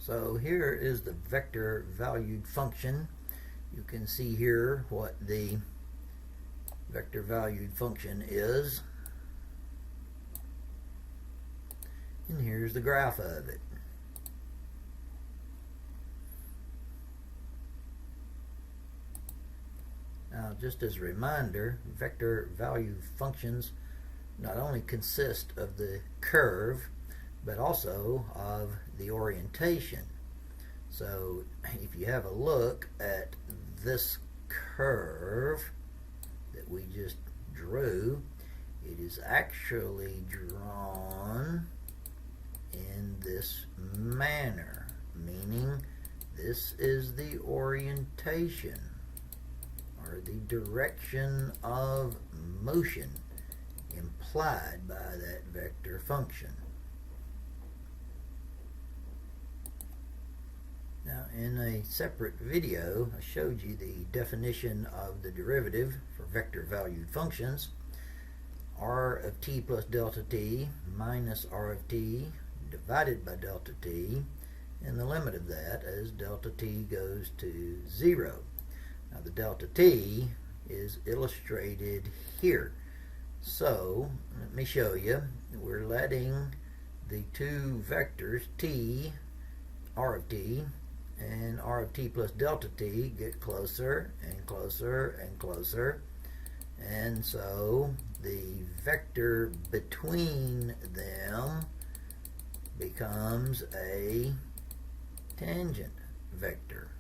So here is the vector valued function. You can see here what the vector valued function is. And here's the graph of it. Now, just as a reminder, vector value functions not only consist of the curve, but also of the orientation. So if you have a look at this curve that we just drew, it is actually drawn in this manner, meaning this is the orientation or the direction of motion implied by that vector function. Now, in a separate video, I showed you the definition of the derivative for vector valued functions. R of t plus delta t minus r of t divided by delta t, and the limit of that as delta t goes to 0. Now, the delta t is illustrated here. So, let me show you. We're letting the two vectors t, r of t, and r of t plus delta t get closer and closer and closer, and so the vector between them becomes a tangent vector.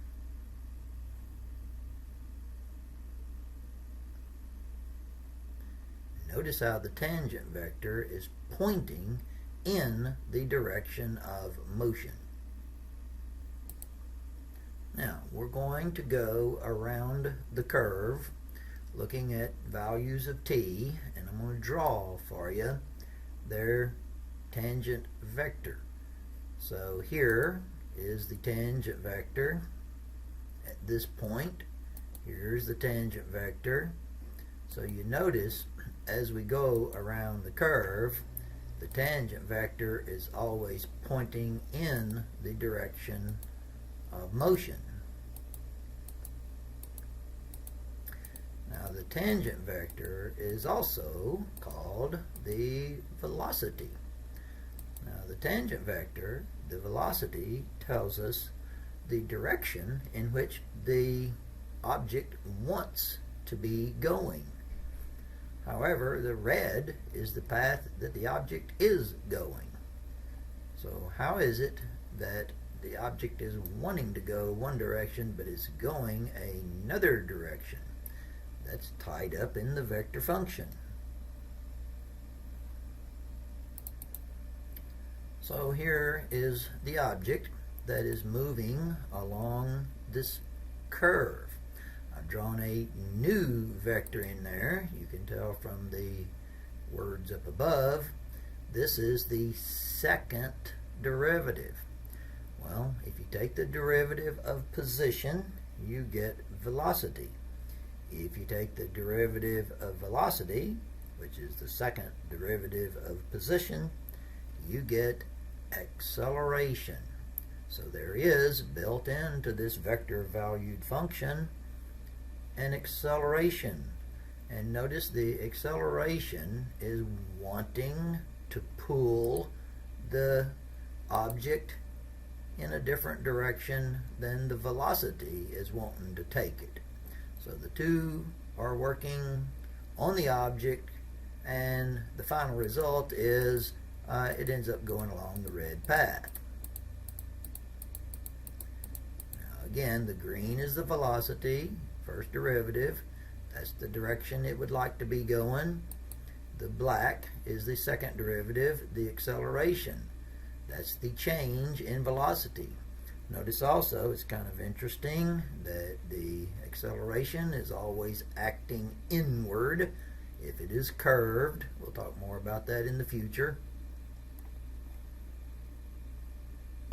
Notice how the tangent vector is pointing in the direction of motion. Now, we're going to go around the curve looking at values of t, and I'm going to draw for you their tangent vector. So here is the tangent vector at this point. Here's the tangent vector. So you notice as we go around the curve, the tangent vector is always pointing in the direction of motion. Now, the tangent vector is also called the velocity. Now, the tangent vector, the velocity, tells us the direction in which the object wants to be going. However, the red is the path that the object is going. So how is it that the object is wanting to go one direction but is going another direction? That's tied up in the vector function. So here is the object that is moving along this curve. I've drawn a new vector in there. You can tell from the words up above. This is the second derivative. Well, if you take the derivative of position, you get velocity. If you take the derivative of velocity, which is the second derivative of position, you get acceleration. So there is built into this vector valued function an acceleration. And notice the acceleration is wanting to pull the object in a different direction than the velocity is wanting to take it. So the two are working on the object, and the final result is it ends up going along the red path. Now again, the green is the velocity, first derivative. That's the direction it would like to be going. The black is the second derivative, the acceleration. That's the change in velocity. Notice also, it's kind of interesting that the acceleration is always acting inward. If it is curved, we'll talk more about that in the future.